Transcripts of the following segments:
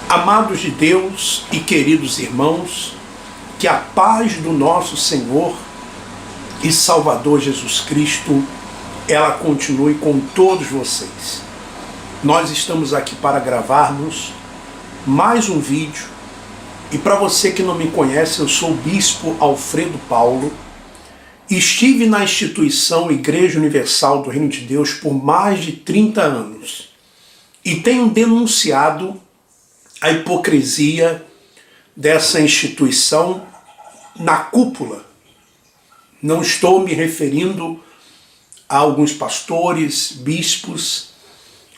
Amados de Deus e queridos irmãos, que a paz do nosso Senhor e Salvador Jesus Cristo, ela continue com todos vocês. Nós estamos aqui para gravarmos mais um vídeo. E para você que não me conhece, eu sou o Bispo Alfredo Paulo. Estive na instituição Igreja Universal do Reino de Deus por mais de 30 anos. E tenho denunciado a hipocrisia dessa instituição na cúpula. Não estou me referindo a alguns pastores, bispos,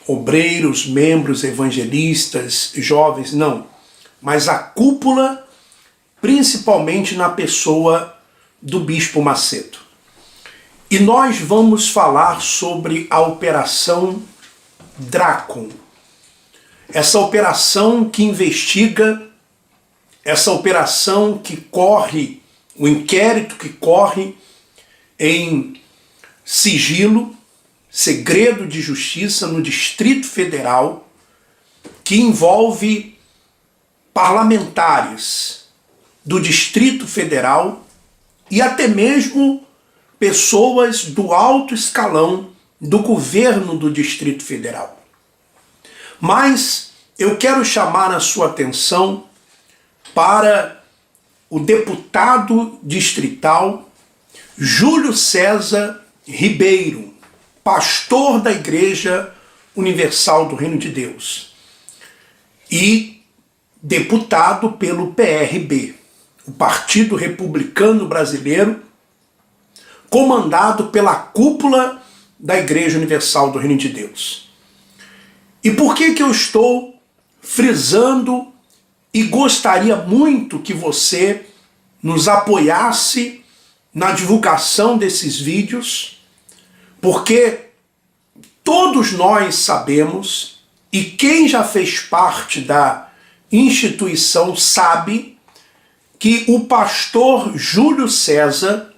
obreiros, membros, evangelistas, jovens, não. Mas a cúpula, principalmente na pessoa do Bispo Macedo. E nós vamos falar sobre a Operação Drácon. Essa operação que investiga, essa operação que corre, o inquérito que corre em sigilo, segredo de justiça no Distrito Federal, que envolve parlamentares do Distrito Federal e até mesmo pessoas do alto escalão do governo do Distrito Federal. Mas eu quero chamar a sua atenção para o deputado distrital Júlio César Ribeiro, pastor da Igreja Universal do Reino de Deus e deputado pelo PRB, o Partido Republicano Brasileiro, comandado pela cúpula da Igreja Universal do Reino de Deus. E por que eu estou frisando e gostaria muito que você nos apoiasse na divulgação desses vídeos? Porque todos nós sabemos, e quem já fez parte da instituição sabe, que o pastor Júlio César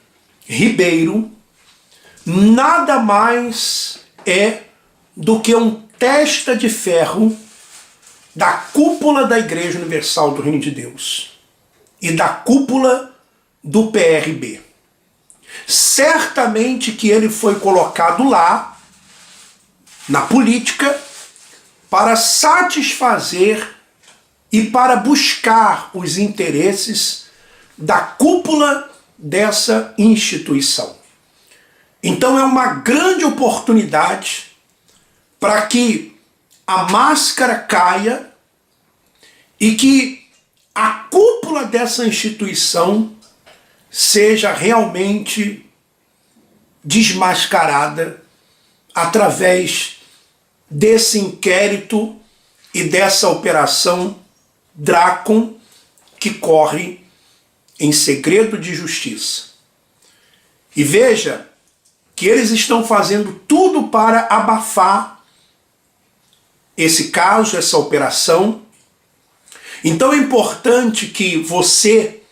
Ribeiro nada mais é do que um testa de ferro da cúpula da Igreja Universal do Reino de Deus e da cúpula do PRB. Certamente que ele foi colocado lá, na política, para satisfazer e para buscar os interesses da cúpula dessa instituição. Então é uma grande oportunidade para que a máscara caia e que a cúpula dessa instituição seja realmente desmascarada através desse inquérito e dessa operação Drácon que corre em segredo de justiça. E veja que eles estão fazendo tudo para abafar esse caso, essa operação. Então é importante que você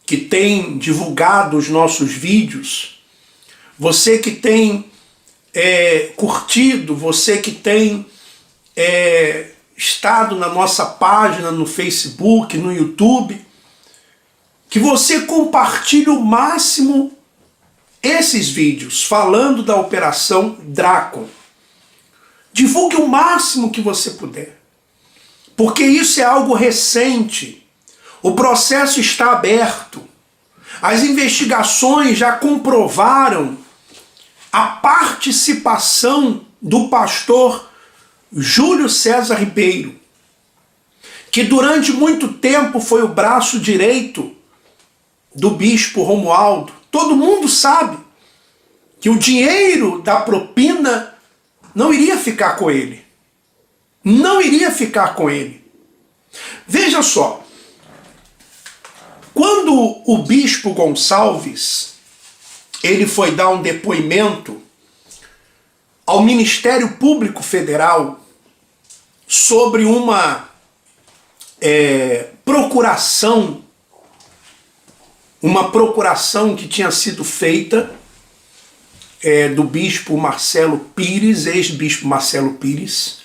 que tem divulgado os nossos vídeos, você que tem curtido, você que tem estado na nossa página no Facebook, no YouTube, que você compartilhe o máximo esses vídeos falando da Operação Drácon. Divulgue o máximo que você puder, porque isso é algo recente. O processo está aberto. As investigações já comprovaram a participação do pastor Júlio César Ribeiro, que durante muito tempo foi o braço direito do bispo Romualdo. Todo mundo sabe que o dinheiro da propina não iria ficar com ele. Não iria ficar com ele. Veja só, quando o bispo Gonçalves ele foi dar um depoimento ao Ministério Público Federal sobre uma procuração que tinha sido feita do bispo Marcelo Pires, ex-bispo Marcelo Pires,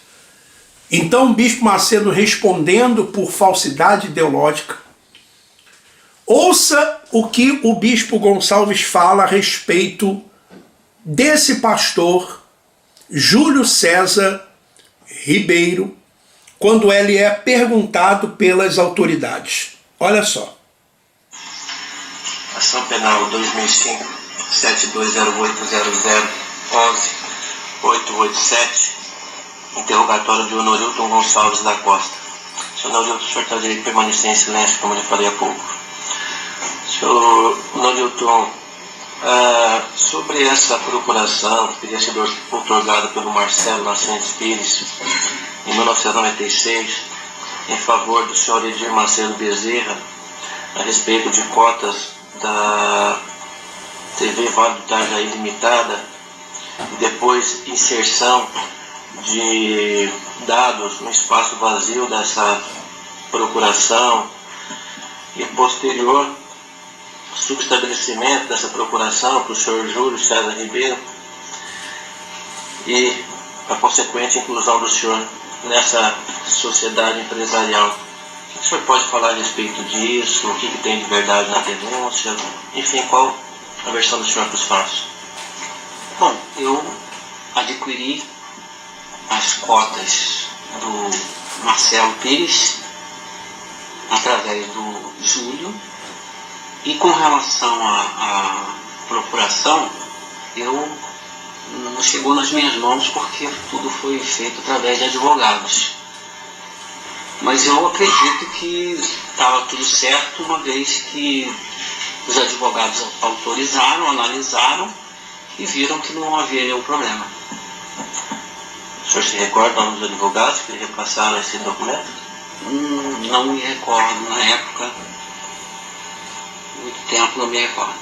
Então o bispo Macedo, respondendo por falsidade ideológica, ouça o que o bispo Gonçalves fala a respeito desse pastor Júlio César Ribeiro, quando ele é perguntado pelas autoridades. Olha só. Ação Penal 2005, 72080011-887, interrogatório de Honorilton Gonçalves da Costa. Senhor Honorilton, o senhor tem o direito de permanecer em silêncio, como eu falei há pouco. Senhor Honorilton, sobre essa procuração que teria sido outorgada pelo Marcelo Nascentes Pires em 1996, em favor do senhor Edir Macedo Bezerra, a respeito de cotas da TV Vale do Itajaí Limitada, e depois inserção de dados no espaço vazio dessa procuração e posterior subestabelecimento dessa procuração para o senhor Júlio César Ribeiro e a consequente inclusão do senhor nessa sociedade empresarial. O que o senhor pode falar a respeito disso? O que tem de verdade na denúncia? Enfim, qual a versão do senhor para os fatos? Bom, eu adquiri as cotas do Marcelo Pires através do Júlio, e com relação à procuração, não chegou nas minhas mãos porque tudo foi feito através de advogados. Mas eu acredito que estava tudo certo, uma vez que os advogados autorizaram, analisaram e viram que não havia nenhum problema. O senhor se recorda dos advogados que repassaram esse documento? Não me recordo na época. Muito tempo não me recordo.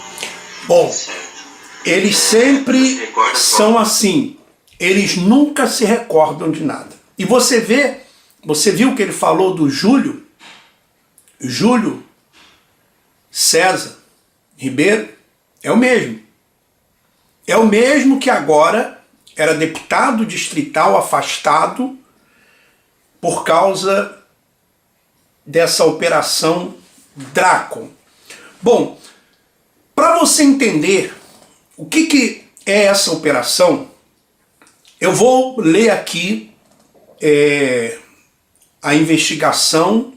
Bom, Certo. eles sempre são assim. Eles nunca se recordam de nada. E você viu que ele falou do Júlio César Ribeiro? É o mesmo. É o mesmo que agora era deputado distrital afastado por causa dessa operação Dracon. Bom, para você entender o que é essa operação, eu vou ler aqui a investigação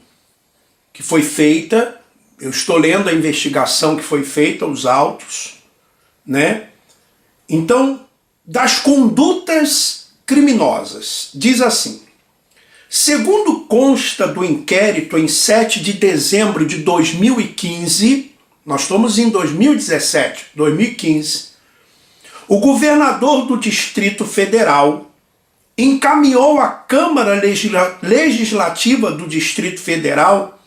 que foi feita. Eu estou lendo a investigação que foi feita, os autos, né? Então, das condutas criminosas, diz assim: segundo consta do inquérito em 7 de dezembro de 2015, nós estamos em 2017, 2015, o governador do Distrito Federal encaminhou à Câmara Legislativa do Distrito Federal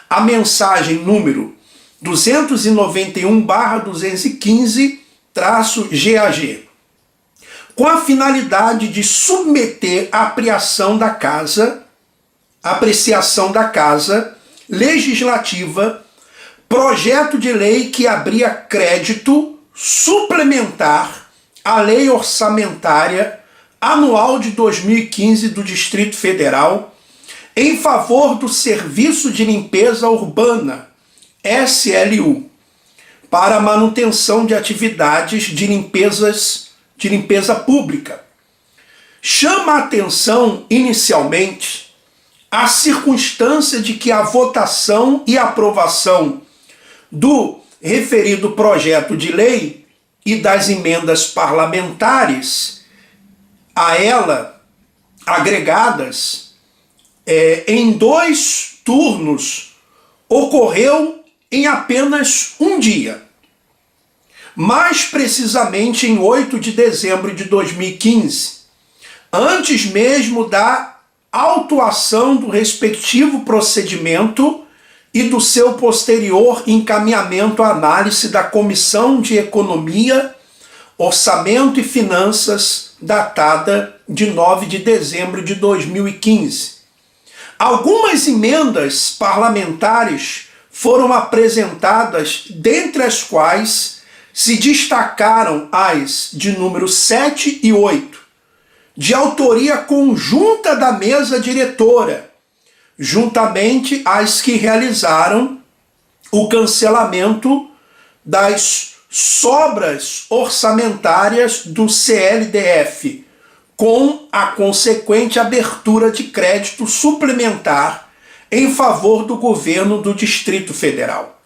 a mensagem número 291/215-GAG, com a finalidade de submeter à apreciação da Casa Legislativa projeto de lei que abria crédito suplementar à Lei Orçamentária Anual de 2015 do Distrito Federal em favor do Serviço de Limpeza Urbana, SLU, para a manutenção de atividades de limpeza pública. Chama a atenção, inicialmente, a circunstância de que a votação e aprovação do referido projeto de lei e das emendas parlamentares a ela agregadas em 2 turnos ocorreu em apenas um dia. Mais precisamente em 8 de dezembro de 2015, antes mesmo da autuação do respectivo procedimento e do seu posterior encaminhamento à análise da Comissão de Economia, Orçamento e Finanças, datada de 9 de dezembro de 2015. Algumas emendas parlamentares foram apresentadas, dentre as quais se destacaram as de número 7 e 8, de autoria conjunta da mesa diretora, juntamente às que realizaram o cancelamento das sobras orçamentárias do CLDF, com a consequente abertura de crédito suplementar em favor do governo do Distrito Federal.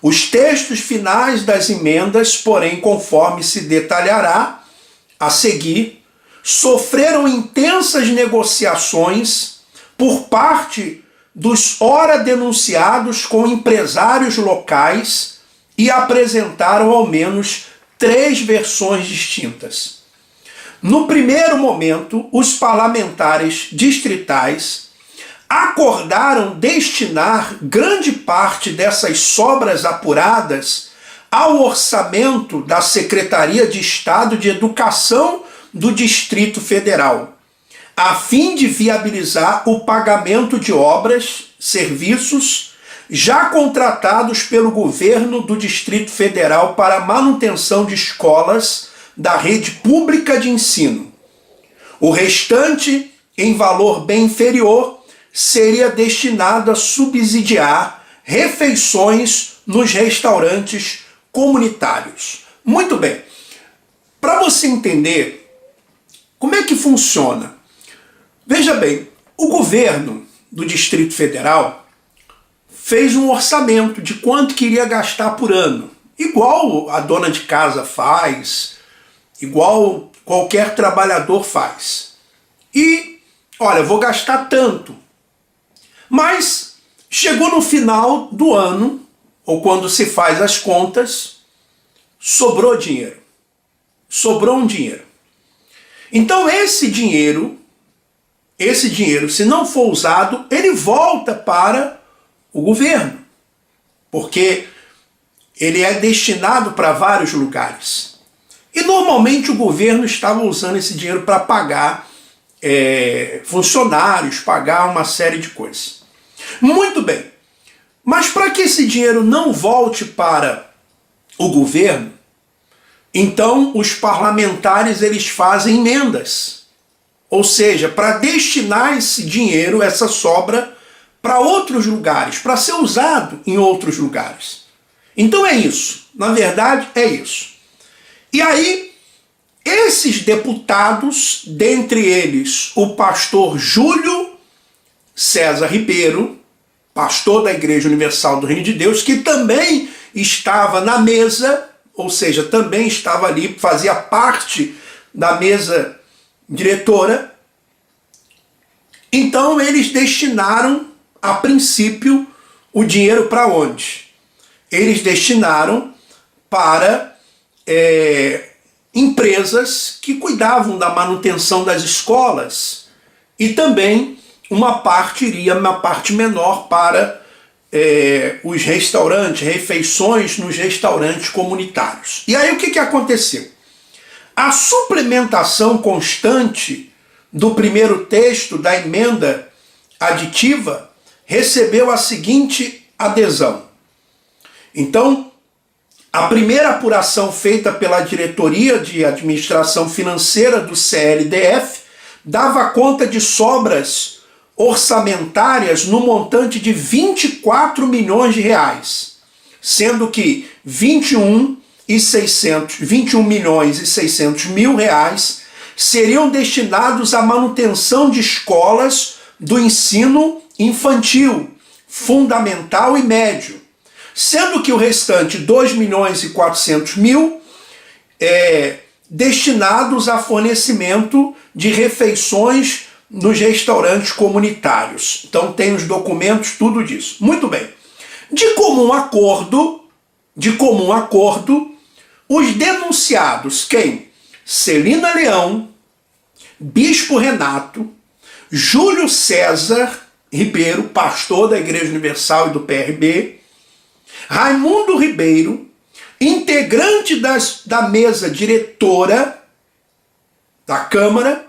Os textos finais das emendas, porém, conforme se detalhará a seguir, sofreram intensas negociações por parte dos ora denunciados com empresários locais e apresentaram ao menos 3 versões distintas. No primeiro momento, os parlamentares distritais acordaram destinar grande parte dessas sobras apuradas ao orçamento da Secretaria de Estado de Educação do Distrito Federal, a fim de viabilizar o pagamento de obras, serviços já contratados pelo governo do Distrito Federal para a manutenção de escolas da rede pública de ensino. O restante, em valor bem inferior, seria destinado a subsidiar refeições nos restaurantes comunitários. Muito bem. Para você entender como é que funciona, veja bem, o governo do Distrito Federal fez um orçamento de quanto queria gastar por ano, igual a dona de casa faz, igual qualquer trabalhador faz. E, olha, vou gastar tanto. Mas chegou no final do ano, ou quando se faz as contas, sobrou dinheiro. Sobrou um dinheiro. Então esse dinheiro, se não for usado, ele volta para o governo, porque ele é destinado para vários lugares. E normalmente o governo estava usando esse dinheiro para pagar funcionários, pagar uma série de coisas. Muito bem, mas para que esse dinheiro não volte para o governo, então os parlamentares eles fazem emendas, ou seja, para destinar esse dinheiro, essa sobra, para outros lugares, para ser usado em outros lugares. Então é isso, na verdade é isso. E aí, esses deputados, dentre eles o pastor Júlio César Ribeiro, pastor da Igreja Universal do Reino de Deus, que também estava na mesa, ou seja, também estava ali, fazia parte da mesa diretora. Então eles destinaram, a princípio, o dinheiro para onde? Eles destinaram para empresas que cuidavam da manutenção das escolas, e também uma parte menor para os restaurantes, refeições nos restaurantes comunitários. E aí o que aconteceu? A suplementação constante do primeiro texto da emenda aditiva recebeu a seguinte adesão. Então, a primeira apuração feita pela Diretoria de Administração Financeira do CLDF dava conta de sobras orçamentárias no montante de 24 milhões de reais, sendo que 21 milhões e 600 mil reais seriam destinados à manutenção de escolas do ensino infantil, fundamental e médio, sendo que o restante 2 milhões e 400 mil destinados a fornecimento de refeições nos restaurantes comunitários. Então tem os documentos, tudo disso. Muito bem. De comum acordo, os denunciados, quem? Celina Leão, Bispo Renato, Júlio César Ribeiro, pastor da Igreja Universal e do PRB, Raimundo Ribeiro, integrante da mesa diretora da Câmara,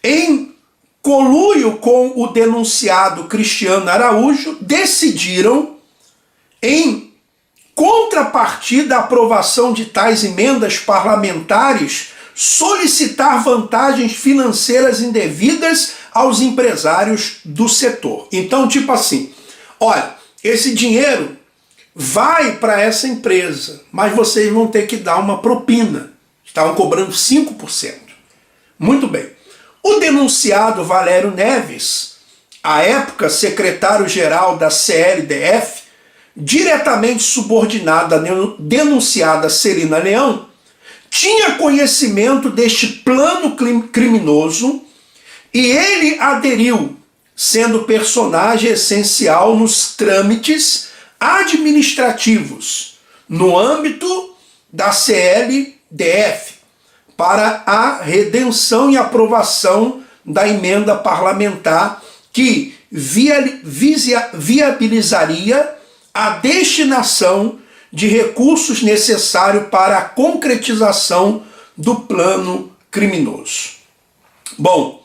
em conluio com o denunciado Cristiano Araújo, decidiram, em contrapartida à aprovação de tais emendas parlamentares solicitar vantagens financeiras indevidas aos empresários do setor. Então, tipo assim, olha, esse dinheiro vai para essa empresa, mas vocês vão ter que dar uma propina. Estavam cobrando 5%. Muito bem. O denunciado Valério Neves, à época secretário-geral da CLDF, diretamente subordinado à denunciada Celina Leão, tinha conhecimento deste plano criminoso e ele aderiu, sendo personagem essencial nos trâmites administrativos no âmbito da CLDF para a redenção e aprovação da emenda parlamentar que viabilizaria a destinação de recursos necessários para a concretização do plano criminoso. Bom,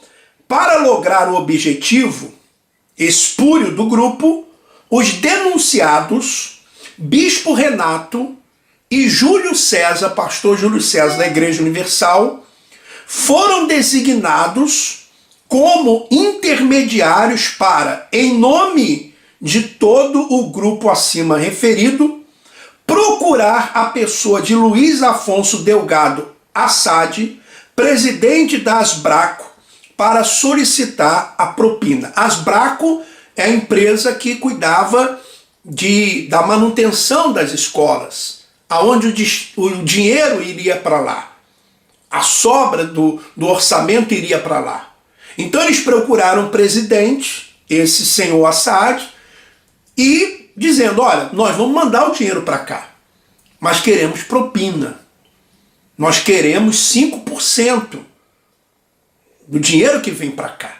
para lograr o objetivo espúrio do grupo, os denunciados, Bispo Renato e Júlio César, pastor Júlio César da Igreja Universal, foram designados como intermediários para, em nome de todo o grupo acima referido, procurar a pessoa de Luiz Afonso Delgado Assad, presidente da Asbraco, para solicitar a propina. A Asbraco é a empresa que cuidava da manutenção das escolas, aonde o dinheiro iria para lá. A sobra do orçamento iria para lá. Então eles procuraram o presidente, esse senhor Assad, e dizendo, olha, nós vamos mandar o dinheiro para cá, mas queremos propina. Nós queremos 5% do dinheiro que vem para cá.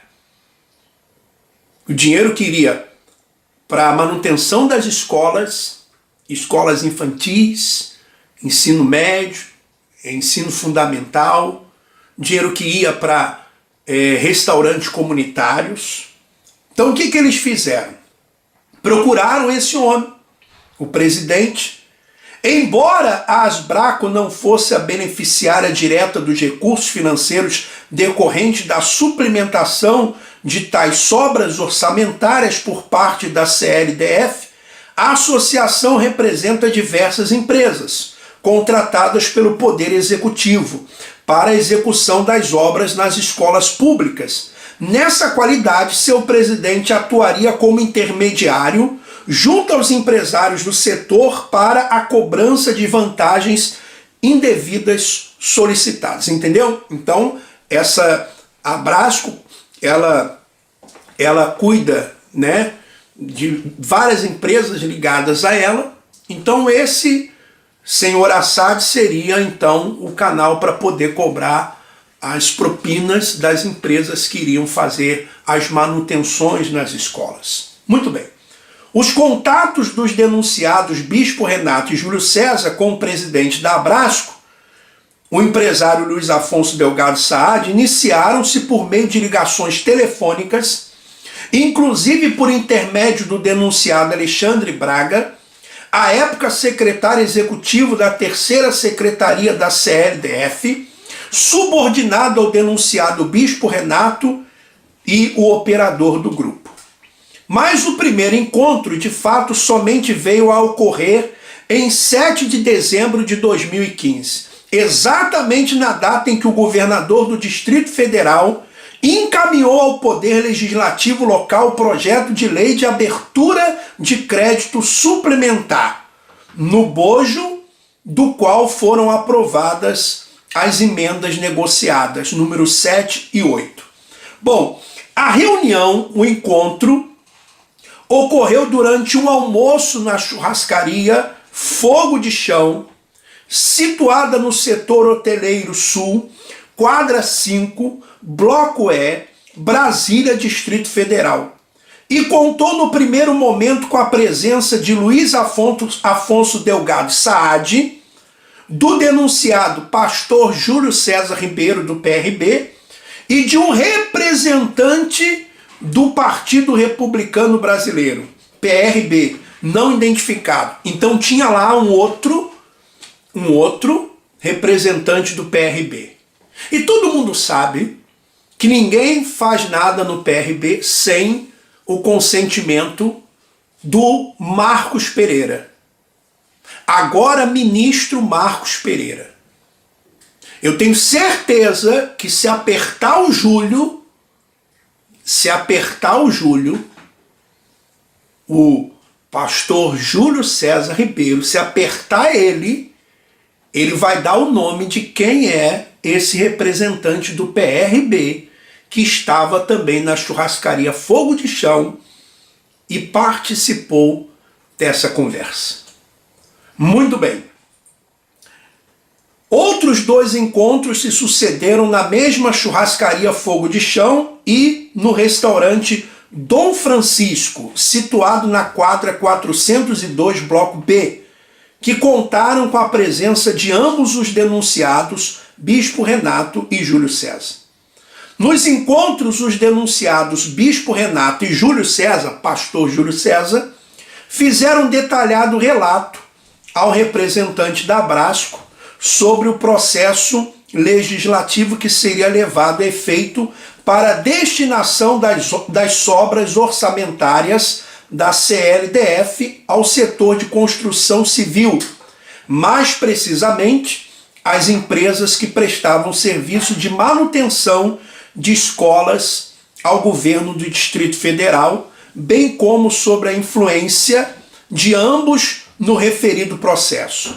O dinheiro que iria para a manutenção das escolas, escolas infantis, ensino médio, ensino fundamental, dinheiro que ia para restaurantes comunitários. Então o que eles fizeram? Procuraram esse homem, o presidente. Embora a Asbraco não fosse a beneficiária direta dos recursos financeiros decorrentes da suplementação de tais sobras orçamentárias por parte da CLDF, a associação representa diversas empresas contratadas pelo Poder Executivo para a execução das obras nas escolas públicas. Nessa qualidade, seu presidente atuaria como intermediário junto aos empresários do setor para a cobrança de vantagens indevidas solicitadas. Entendeu? Então, essa Asbraco, ela cuida, né, de várias empresas ligadas a ela. Então, esse senhor Assad seria, então, o canal para poder cobrar as propinas das empresas que iriam fazer as manutenções nas escolas. Muito bem. Os contatos dos denunciados Bispo Renato e Júlio César com o presidente da Asbraco, o empresário Luiz Afonso Delgado Saad, iniciaram-se por meio de ligações telefônicas, inclusive por intermédio do denunciado Alexandre Braga, à época secretário executivo da 3ª Secretaria da CLDF, subordinado ao denunciado Bispo Renato e o operador do grupo. Mas o primeiro encontro, de fato, somente veio a ocorrer em 7 de dezembro de 2015, exatamente na data em que o governador do Distrito Federal encaminhou ao Poder Legislativo local o projeto de lei de abertura de crédito suplementar, no bojo do qual foram aprovadas as emendas negociadas, número 7 e 8. Bom, a reunião, o encontro, ocorreu durante um almoço na churrascaria Fogo de Chão, situada no setor hoteleiro sul, quadra 5, bloco E, Brasília, Distrito Federal. E contou no primeiro momento com a presença de Luiz Afonso Delgado Saad, do denunciado pastor Júlio César Ribeiro, do PRB, e de um representante do Partido Republicano Brasileiro, PRB, não identificado. Então tinha lá um outro representante do PRB. E todo mundo sabe que ninguém faz nada no PRB sem o consentimento do Marcos Pereira. Agora ministro Marcos Pereira. Eu tenho certeza que se apertar o Júlio, o pastor Júlio César Ribeiro, se apertar ele vai dar o nome de quem é esse representante do PRB que estava também na churrascaria Fogo de Chão e participou dessa conversa. Muito bem. Outros 2 encontros se sucederam na mesma churrascaria Fogo de Chão e no restaurante Dom Francisco, situado na quadra 402, bloco B, que contaram com a presença de ambos os denunciados, Bispo Renato e Júlio César. Nos encontros, os denunciados Bispo Renato e Júlio César, pastor Júlio César, fizeram um detalhado relato ao representante da Abrasco sobre o processo legislativo que seria levado a efeito para a destinação das sobras orçamentárias da CLDF ao setor de construção civil, mais precisamente às empresas que prestavam serviço de manutenção de escolas ao governo do Distrito Federal, bem como sobre a influência de ambos no referido processo,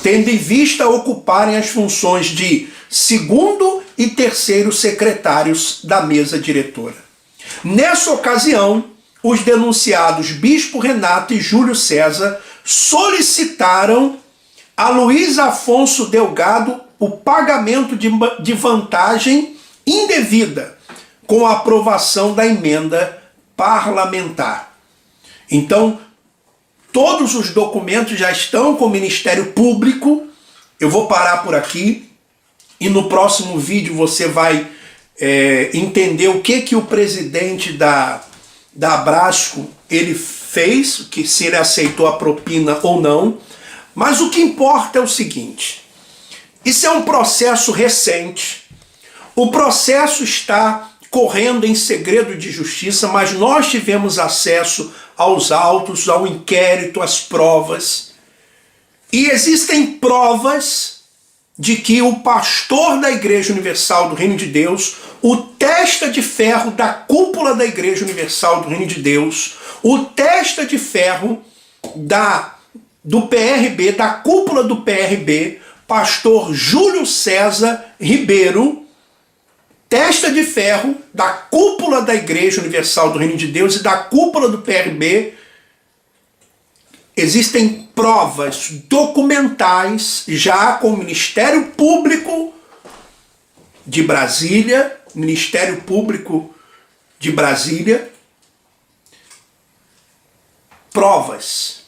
tendo em vista ocuparem as funções de 2º e 3º secretários da mesa diretora. Nessa ocasião, os denunciados Bispo Renato e Júlio César solicitaram a Luiz Afonso Delgado o pagamento de vantagem indevida com a aprovação da emenda parlamentar. Então, todos os documentos já estão com o Ministério Público. Eu vou parar por aqui e no próximo vídeo você vai entender o que o presidente da Abrasco ele fez, que se ele aceitou a propina ou não. Mas o que importa é o seguinte: isso é um processo recente. O processo está correndo em segredo de justiça, mas nós tivemos acesso aos autos, ao inquérito, às provas. E existem provas de que o pastor da Igreja Universal do Reino de Deus, o testa de ferro da cúpula da Igreja Universal do Reino de Deus, o testa de ferro do PRB, da cúpula do PRB, pastor Júlio César Ribeiro, testa de ferro da cúpula da Igreja Universal do Reino de Deus e da cúpula do PRB, existem provas documentais já com o Ministério Público de Brasília, provas.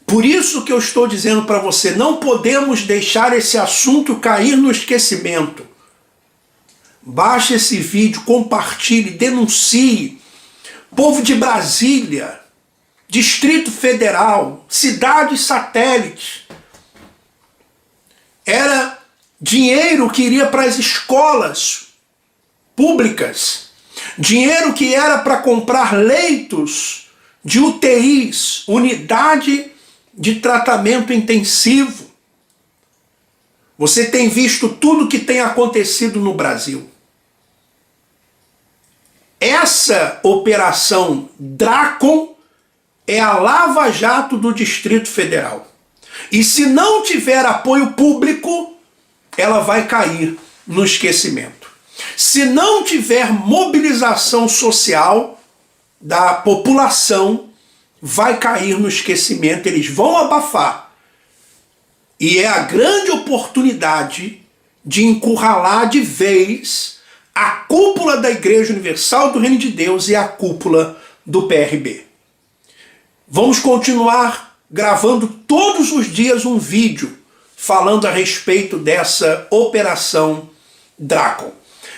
Por isso que eu estou dizendo para você, não podemos deixar esse assunto cair no esquecimento. Baixe esse vídeo, compartilhe, denuncie. Povo de Brasília, Distrito Federal, cidades satélites. Era dinheiro que iria para as escolas públicas. Dinheiro que era para comprar leitos de UTIs, unidade de tratamento intensivo. Você tem visto tudo que tem acontecido no Brasil. Essa operação Dracon é a Lava Jato do Distrito Federal. E se não tiver apoio público, ela vai cair no esquecimento. Se não tiver mobilização social da população, vai cair no esquecimento, eles vão abafar. E é a grande oportunidade de encurralar de vez a cúpula da Igreja Universal do Reino de Deus e a cúpula do PRB. Vamos continuar gravando todos os dias um vídeo falando a respeito dessa operação Dracon.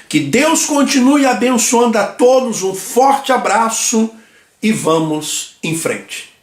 Que Deus continue abençoando a todos, um forte abraço e vamos em frente.